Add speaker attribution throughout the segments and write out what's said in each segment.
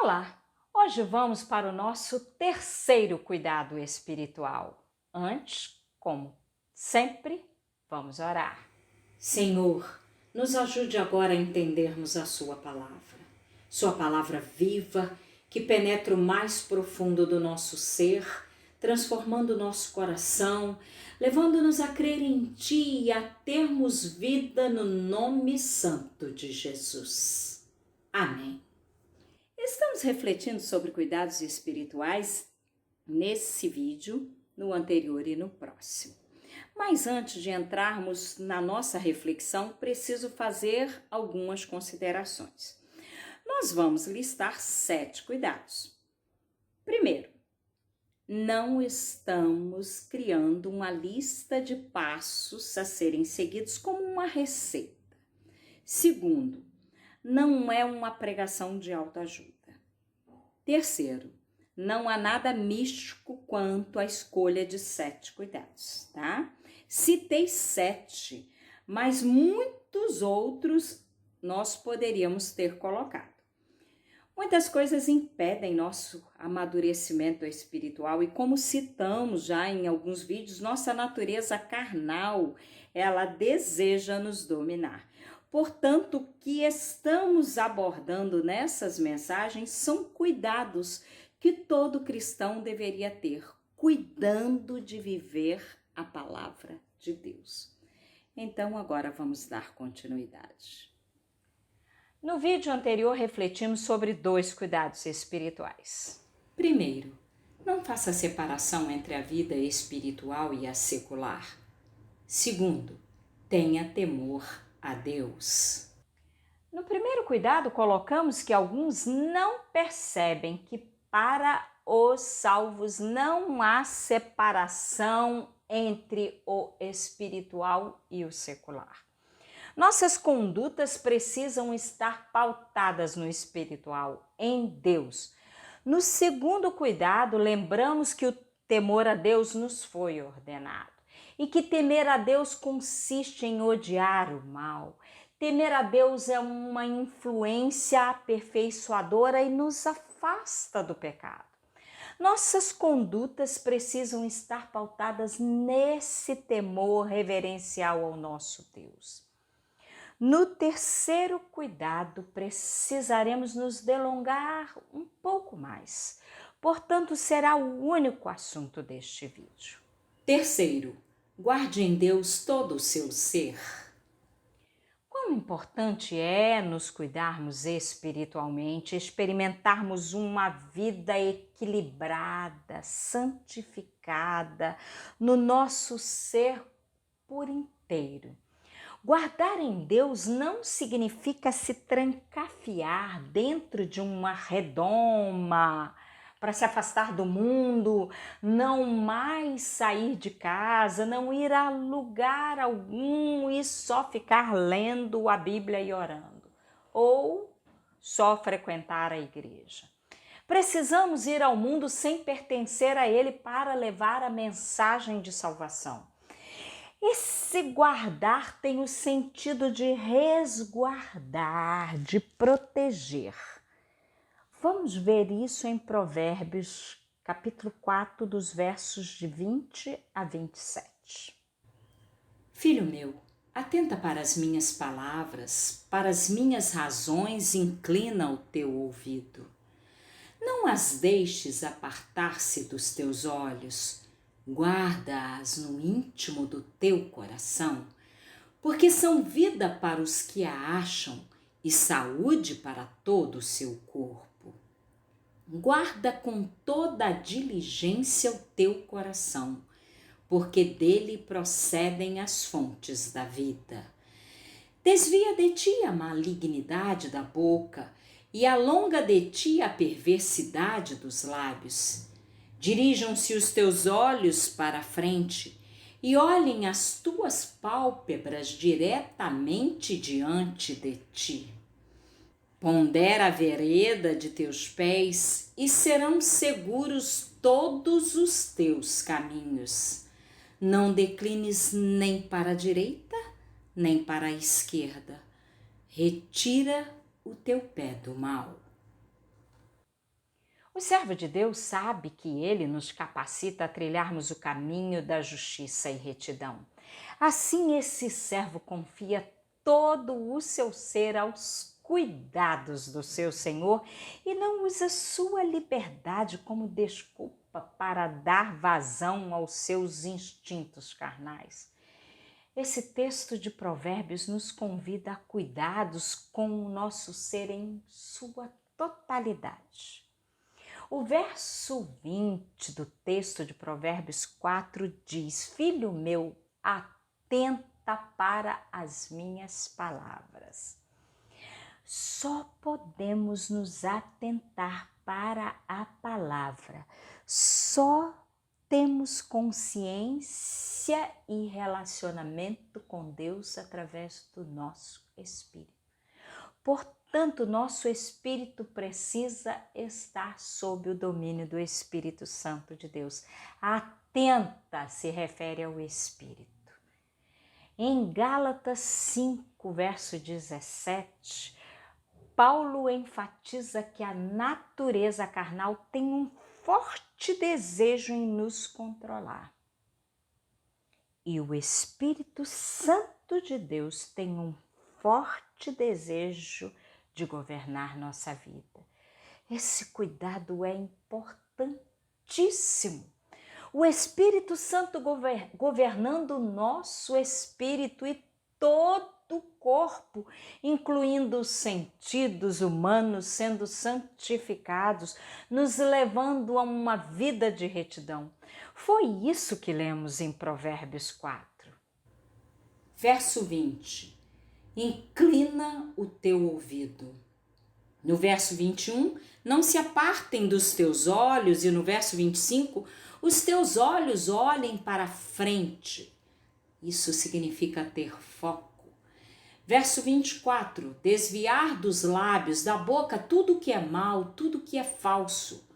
Speaker 1: Olá! Hoje vamos para o nosso terceiro cuidado espiritual. Antes, como sempre, vamos orar.
Speaker 2: Senhor, nos ajude agora a entendermos a Sua palavra viva, que penetra o mais profundo do nosso ser, transformando o nosso coração, levando-nos a crer em Ti e a termos vida no nome santo de Jesus. Amém. Estamos refletindo sobre cuidados espirituais nesse vídeo, no anterior e no próximo. Mas antes de entrarmos na nossa reflexão, preciso fazer algumas considerações. Nós vamos listar 7 cuidados. Primeiro, não estamos criando uma lista de passos a serem seguidos como uma receita. Segundo, não é uma pregação de autoajuda. Terceiro, não há nada místico quanto à escolha de 7 cuidados, tá? Citei 7, mas muitos outros nós poderíamos ter colocado. Muitas coisas impedem nosso amadurecimento espiritual e, como citamos já em alguns vídeos, nossa natureza carnal, ela deseja nos dominar. Portanto, o que estamos abordando nessas mensagens são cuidados que todo cristão deveria ter, cuidando de viver a palavra de Deus. Então, agora vamos dar continuidade.
Speaker 1: No vídeo anterior, refletimos sobre 2 cuidados espirituais.
Speaker 2: Primeiro, não faça separação entre a vida espiritual e a secular. Segundo, tenha temor a Deus.
Speaker 1: No primeiro cuidado, colocamos que alguns não percebem que para os salvos não há separação entre o espiritual e o secular. Nossas condutas precisam estar pautadas no espiritual, em Deus. No segundo cuidado, lembramos que o temor a Deus nos foi ordenado e que temer a Deus consiste em odiar o mal. Temer a Deus é uma influência aperfeiçoadora e nos afasta do pecado. Nossas condutas precisam estar pautadas nesse temor reverencial ao nosso Deus. No terceiro cuidado, precisaremos nos delongar um pouco mais. Portanto, será o único assunto deste vídeo.
Speaker 2: Terceiro, guarde em Deus todo o seu ser.
Speaker 1: Quão importante é nos cuidarmos espiritualmente, experimentarmos uma vida equilibrada, santificada no nosso ser por inteiro. Guardar em Deus não significa se trancafiar dentro de uma redoma para se afastar do mundo, não mais sair de casa, não ir a lugar algum e só ficar lendo a Bíblia e orando, ou só frequentar a igreja. Precisamos ir ao mundo sem pertencer a ele para levar a mensagem de salvação. Esse guardar tem o sentido de resguardar, de proteger. Vamos ver isso em Provérbios, capítulo 4, dos versos de 20 a 27.
Speaker 2: Filho meu, atenta para as minhas palavras, para as minhas razões inclina o teu ouvido. Não as deixes apartar-se dos teus olhos, guarda-as no íntimo do teu coração, porque são vida para os que a acham e saúde para todo o seu corpo. Guarda com toda a diligência o teu coração, porque dele procedem as fontes da vida. Desvia de ti a malignidade da boca e alonga de ti a perversidade dos lábios. Dirijam-se os teus olhos para a frente e olhem as tuas pálpebras diretamente diante de ti. Pondera a vereda de teus pés e serão seguros todos os teus caminhos. Não declines nem para a direita, nem para a esquerda. Retira o teu pé do mal.
Speaker 1: O servo de Deus sabe que ele nos capacita a trilharmos o caminho da justiça e retidão. Assim, esse servo confia todo o seu ser aos cuidados do seu Senhor e não usa sua liberdade como desculpa para dar vazão aos seus instintos carnais. Esse texto de Provérbios nos convida a cuidados com o nosso ser em sua totalidade. O verso 20 do texto de Provérbios 4 diz: Filho meu, atenta para as minhas palavras. Só podemos nos atentar para a palavra, só temos consciência e relacionamento com Deus através do nosso espírito. Portanto, nosso espírito precisa estar sob o domínio do Espírito Santo de Deus. Atenta se refere ao espírito. Em Gálatas 5, verso 17, Paulo enfatiza que a natureza carnal tem um forte desejo em nos controlar. E o Espírito Santo de Deus tem um forte desejo de governar nossa vida. Esse cuidado é importantíssimo. O Espírito Santo governando o nosso espírito e todo o corpo, incluindo os sentidos humanos sendo santificados, nos levando a uma vida de retidão. Foi isso que lemos em Provérbios 4.
Speaker 2: Verso 20. Inclina o teu ouvido. No verso 21, não se apartem dos teus olhos, e no verso 25, os teus olhos olhem para frente. Isso significa ter foco. Verso 24, desviar dos lábios, da boca, tudo que é mal, tudo que é falso.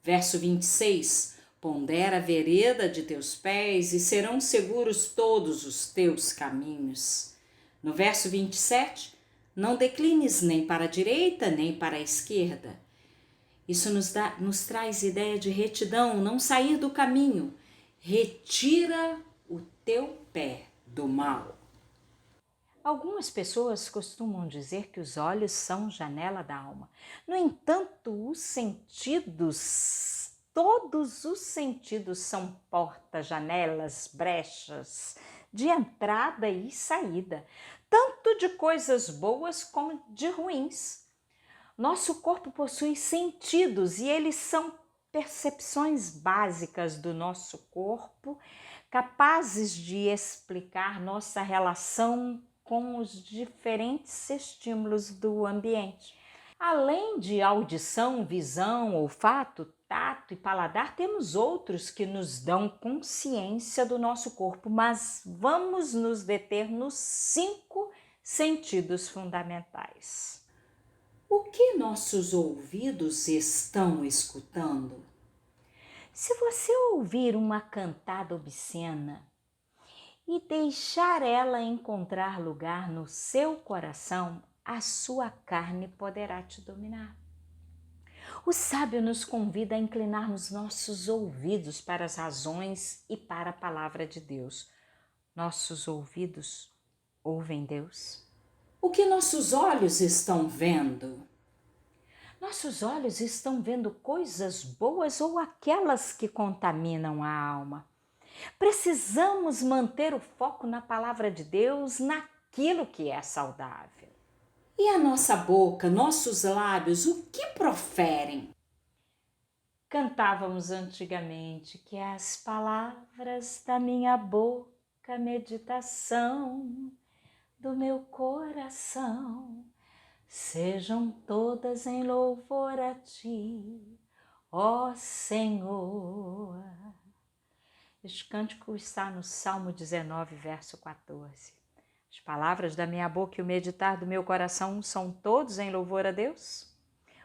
Speaker 2: Verso 26, pondera a vereda de teus pés e serão seguros todos os teus caminhos. No verso 27, não declines nem para a direita nem para a esquerda. Isso nos traz ideia de retidão, não sair do caminho. Retira o teu pé do mal.
Speaker 1: Algumas pessoas costumam dizer que os olhos são janela da alma. No entanto, os sentidos, todos os sentidos são portas, janelas, brechas de entrada e saída, tanto de coisas boas como de ruins. Nosso corpo possui sentidos e eles são percepções básicas do nosso corpo, capazes de explicar nossa relação com os diferentes estímulos do ambiente. Além de audição, visão, olfato, tato e paladar, temos outros que nos dão consciência do nosso corpo, mas vamos nos deter nos 5 sentidos fundamentais.
Speaker 2: O que nossos ouvidos estão escutando?
Speaker 1: Se você ouvir uma cantada obscena e deixar ela encontrar lugar no seu coração, a sua carne poderá te dominar. O sábio nos convida a inclinarmos nossos ouvidos para as razões e para a palavra de Deus. Nossos ouvidos ouvem Deus?
Speaker 2: O que nossos olhos estão vendo?
Speaker 1: Nossos olhos estão vendo coisas boas ou aquelas que contaminam a alma? Precisamos manter o foco na palavra de Deus, naquilo que é saudável.
Speaker 2: E a nossa boca, nossos lábios, o que proferem?
Speaker 1: Cantávamos antigamente que as palavras da minha boca, meditação do meu coração, sejam todas em louvor a ti, ó Senhor. Este cântico está no Salmo 19, verso 14. As palavras da minha boca e o meditar do meu coração são todos em louvor a Deus?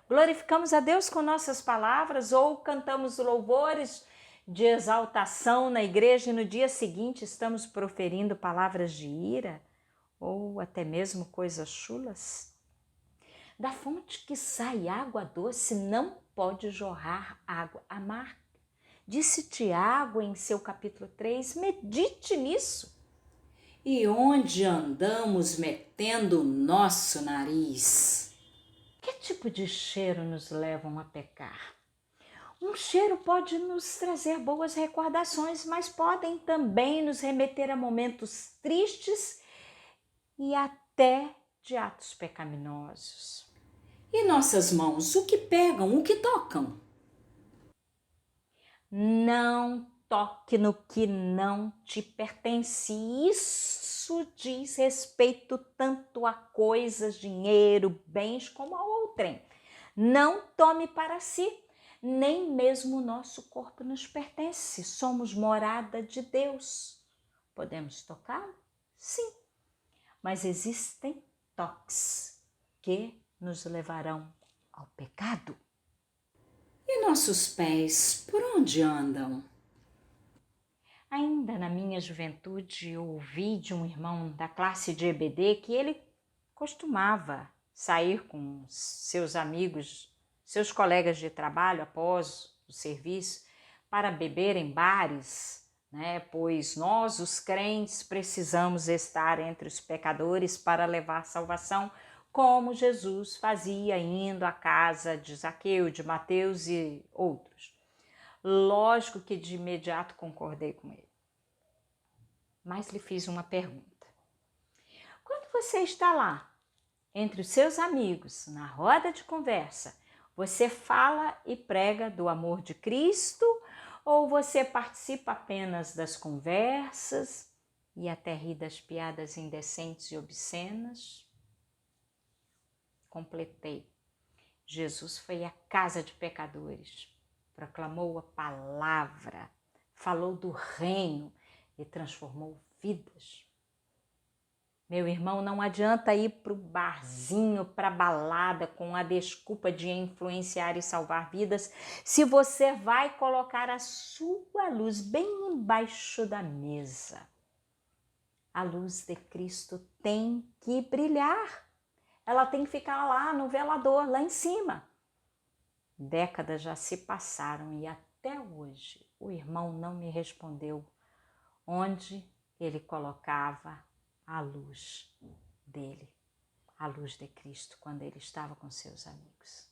Speaker 1: Glorificamos a Deus com nossas palavras ou cantamos louvores de exaltação na igreja e no dia seguinte estamos proferindo palavras de ira ou até mesmo coisas chulas? Da fonte que sai água doce não pode jorrar água amarga. Disse Tiago em seu capítulo 3, medite nisso.
Speaker 2: E onde andamos metendo o nosso nariz?
Speaker 1: Que tipo de cheiro nos levam a pecar? Um cheiro pode nos trazer boas recordações, mas podem também nos remeter a momentos tristes e até de atos pecaminosos.
Speaker 2: E nossas mãos, o que pegam, o que tocam?
Speaker 1: Não toque no que não te pertence. Isso diz respeito tanto a coisas, dinheiro, bens, como a outrem. Não tome para si, nem mesmo o nosso corpo nos pertence. Somos morada de Deus. Podemos tocá-lo? Sim, mas existem toques que nos levarão ao pecado.
Speaker 2: E nossos pés, por onde andam?
Speaker 1: Ainda na minha juventude, eu ouvi de um irmão da classe de EBD que ele costumava sair com seus amigos, seus colegas de trabalho após o serviço para beber em bares, né? Pois nós, os crentes, precisamos estar entre os pecadores para levar salvação, como Jesus fazia indo à casa de Zaqueu, de Mateus e outros. Lógico que de imediato concordei com ele. Mas lhe fiz uma pergunta. Quando você está lá, entre os seus amigos, na roda de conversa, você fala e prega do amor de Cristo ou você participa apenas das conversas e até ri das piadas indecentes e obscenas? Completei. Jesus foi à casa de pecadores, proclamou a palavra, falou do reino e transformou vidas. Meu irmão, não adianta ir para o barzinho, para a balada com a desculpa de influenciar e salvar vidas, se você vai colocar a sua luz bem embaixo da mesa. A luz de Cristo tem que brilhar. Ela tem que ficar lá no velador, lá em cima. Décadas já se passaram e até hoje o irmão não me respondeu onde ele colocava a luz dele, a luz de Cristo, quando ele estava com seus amigos.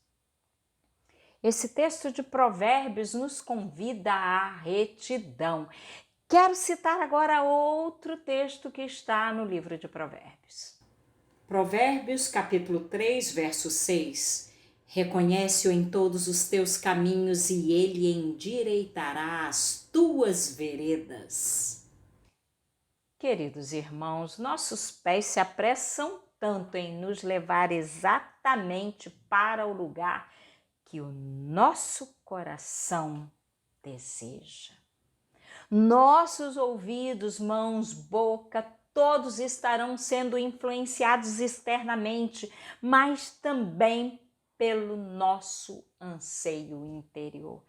Speaker 1: Esse texto de Provérbios nos convida à retidão. Quero citar agora outro texto que está no livro de Provérbios.
Speaker 2: Provérbios capítulo 3, verso 6. Reconhece-o em todos os teus caminhos e ele endireitará as tuas veredas.
Speaker 1: Queridos irmãos, nossos pés se apressam tanto em nos levar exatamente para o lugar que o nosso coração deseja. Nossos ouvidos, mãos, boca, todos estarão sendo influenciados externamente, mas também pelo nosso anseio interior.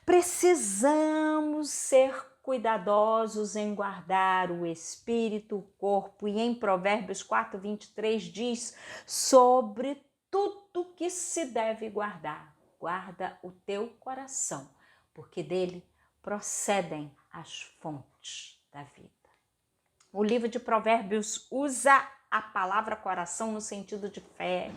Speaker 1: Precisamos ser cuidadosos em guardar o espírito, o corpo, e em Provérbios 4:23 diz: sobre tudo que se deve guardar, guarda o teu coração, porque dele procedem as fontes da vida. O livro de Provérbios usa a palavra coração no sentido de fé,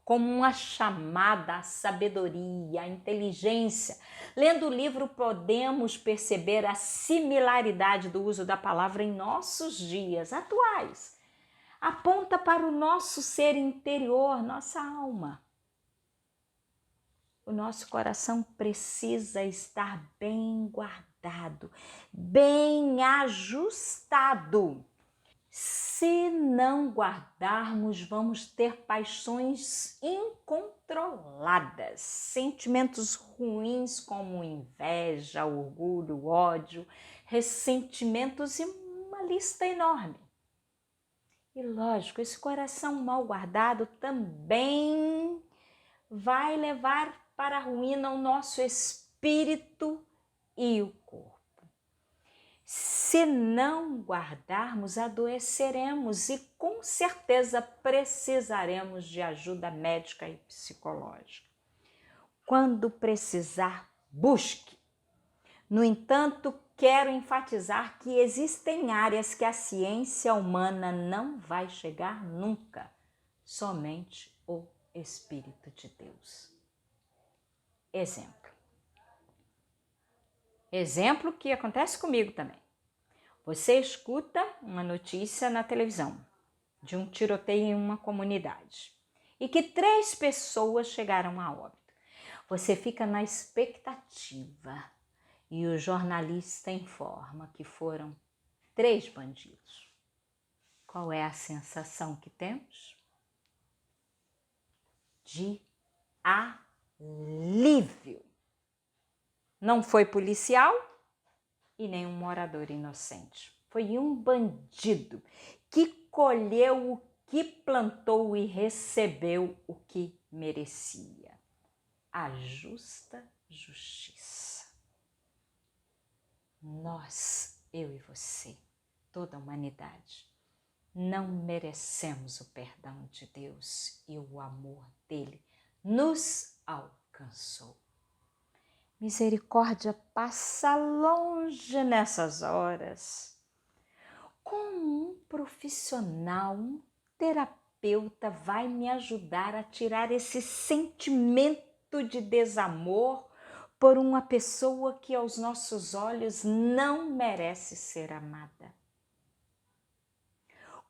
Speaker 1: como uma chamada à sabedoria, à inteligência. Lendo o livro, podemos perceber a similaridade do uso da palavra em nossos dias atuais. Aponta para o nosso ser interior, nossa alma. O nosso coração precisa estar bem guardado, bem ajustado. Se não guardarmos, vamos ter paixões incontroladas, sentimentos ruins como inveja, orgulho, ódio, ressentimentos e uma lista enorme. E lógico, esse coração mal guardado também vai levar para a ruína o nosso espírito e o corpo. Se não guardarmos, adoeceremos e com certeza precisaremos de ajuda médica e psicológica. Quando precisar, busque. No entanto, quero enfatizar que existem áreas que a ciência humana não vai chegar nunca, somente o Espírito de Deus. Exemplo que acontece comigo também. Você escuta uma notícia na televisão de um tiroteio em uma comunidade e que 3 pessoas chegaram a óbito. Você fica na expectativa e o jornalista informa que foram 3 bandidos. Qual é a sensação que temos? De alívio. Não foi policial e nem um morador inocente. Foi um bandido que colheu o que plantou e recebeu o que merecia. A justa justiça. Nós, eu e você, toda a humanidade, não merecemos o perdão de Deus e o amor dele nos alcançou. Misericórdia passa longe nessas horas. Como um profissional, um terapeuta vai me ajudar a tirar esse sentimento de desamor por uma pessoa que aos nossos olhos não merece ser amada?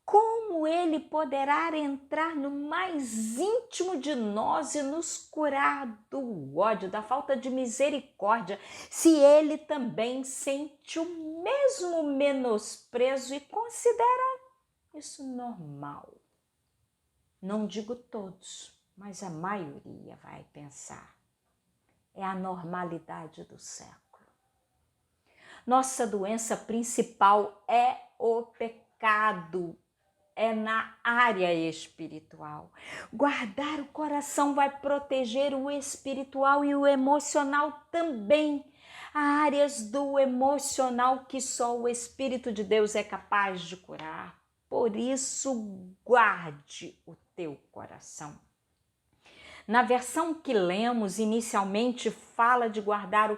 Speaker 1: Como ele poderá entrar no mais íntimo de nós e nos curar do ódio, da falta de misericórdia, se ele também sente o mesmo menosprezo e considera isso normal? Não digo todos, mas a maioria vai pensar. É a normalidade do século. Nossa doença principal é o pecado. É na área espiritual. Guardar o coração vai proteger o espiritual e o emocional também. Há áreas do emocional que só o Espírito de Deus é capaz de curar. Por isso, guarde o teu coração. Na versão que lemos, inicialmente fala de guardar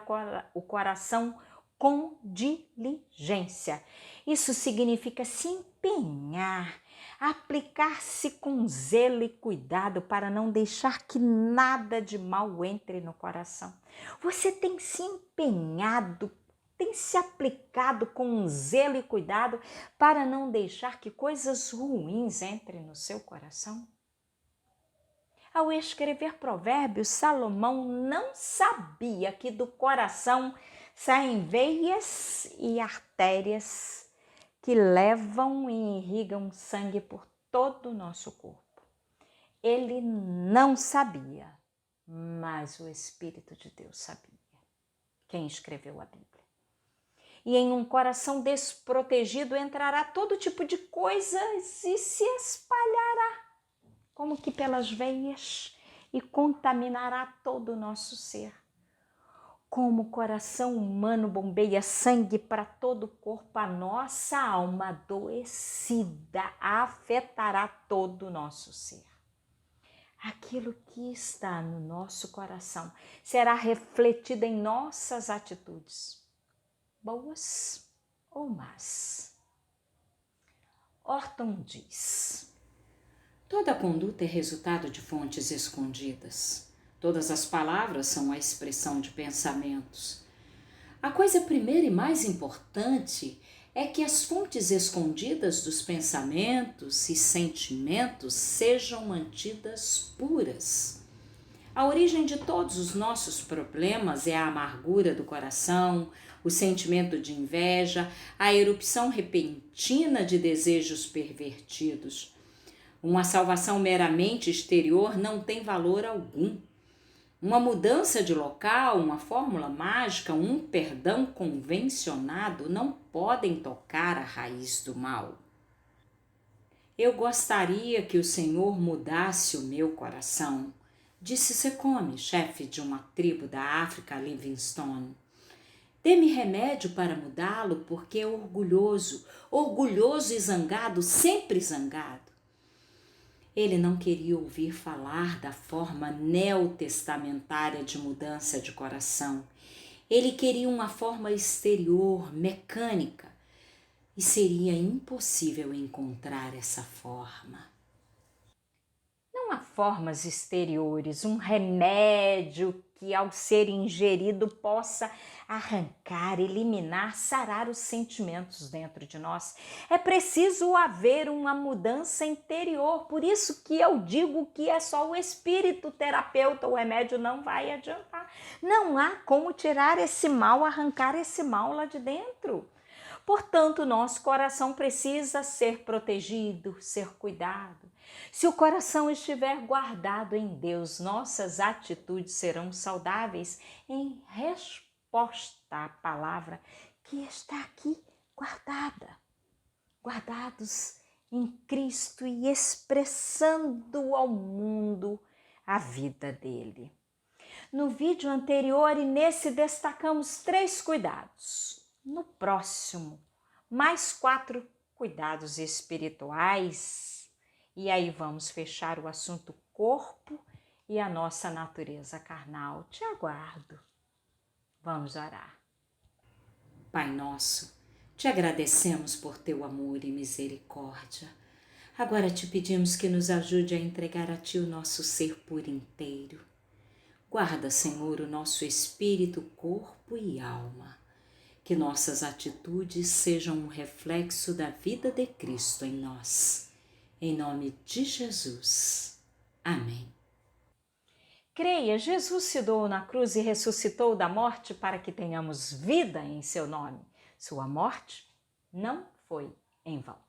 Speaker 1: o coração com diligência. Isso significa se empenhar, aplicar-se com zelo e cuidado para não deixar que nada de mal entre no coração. Você tem se empenhado, tem se aplicado com zelo e cuidado para não deixar que coisas ruins entrem no seu coração? Ao escrever Provérbios, Salomão não sabia que do coração saem veias e artérias que levam e irrigam sangue por todo o nosso corpo. Ele não sabia, mas o Espírito de Deus sabia. Quem escreveu a Bíblia? E em um coração desprotegido entrará todo tipo de coisas e se espalhará, como que pelas veias, e contaminará todo o nosso ser. Como o coração humano bombeia sangue para todo o corpo, a nossa alma adoecida afetará todo o nosso ser. Aquilo que está no nosso coração será refletido em nossas atitudes, boas ou más. Orton diz:
Speaker 2: toda conduta é resultado de fontes escondidas. Todas as palavras são a expressão de pensamentos. A coisa primeira e mais importante é que as fontes escondidas dos pensamentos e sentimentos sejam mantidas puras. A origem de todos os nossos problemas é a amargura do coração, o sentimento de inveja, a erupção repentina de desejos pervertidos. Uma salvação meramente exterior não tem valor algum. Uma mudança de local, uma fórmula mágica, um perdão convencionado não podem tocar a raiz do mal. Eu gostaria que o Senhor mudasse o meu coração, disse Secome, chefe de uma tribo da África, Livingstone. Dê-me remédio para mudá-lo, porque é orgulhoso e zangado, sempre zangado. Ele não queria ouvir falar da forma neotestamentária de mudança de coração. Ele queria uma forma exterior, mecânica, e seria impossível encontrar essa forma.
Speaker 1: Não há formas exteriores, um remédio que ao ser ingerido possa arrancar, eliminar, sarar os sentimentos dentro de nós. É preciso haver uma mudança interior, por isso que eu digo que é só o espírito terapeuta, o remédio não vai adiantar. Não há como tirar esse mal, arrancar esse mal lá de dentro. Portanto, nosso coração precisa ser protegido, ser cuidado. Se o coração estiver guardado em Deus, nossas atitudes serão saudáveis em resposta à palavra que está aqui guardada. Guardados em Cristo e expressando ao mundo a vida dele. No vídeo anterior e nesse destacamos 3 cuidados. No próximo, mais 4 cuidados espirituais. E aí vamos fechar o assunto corpo e a nossa natureza carnal. Te aguardo. Vamos orar.
Speaker 2: Pai nosso, te agradecemos por teu amor e misericórdia. Agora te pedimos que nos ajude a entregar a ti o nosso ser por inteiro. Guarda, Senhor, o nosso espírito, corpo e alma. Que nossas atitudes sejam um reflexo da vida de Cristo em nós. Em nome de Jesus. Amém.
Speaker 1: Creia, Jesus se doou na cruz e ressuscitou da morte para que tenhamos vida em seu nome. Sua morte não foi em vão.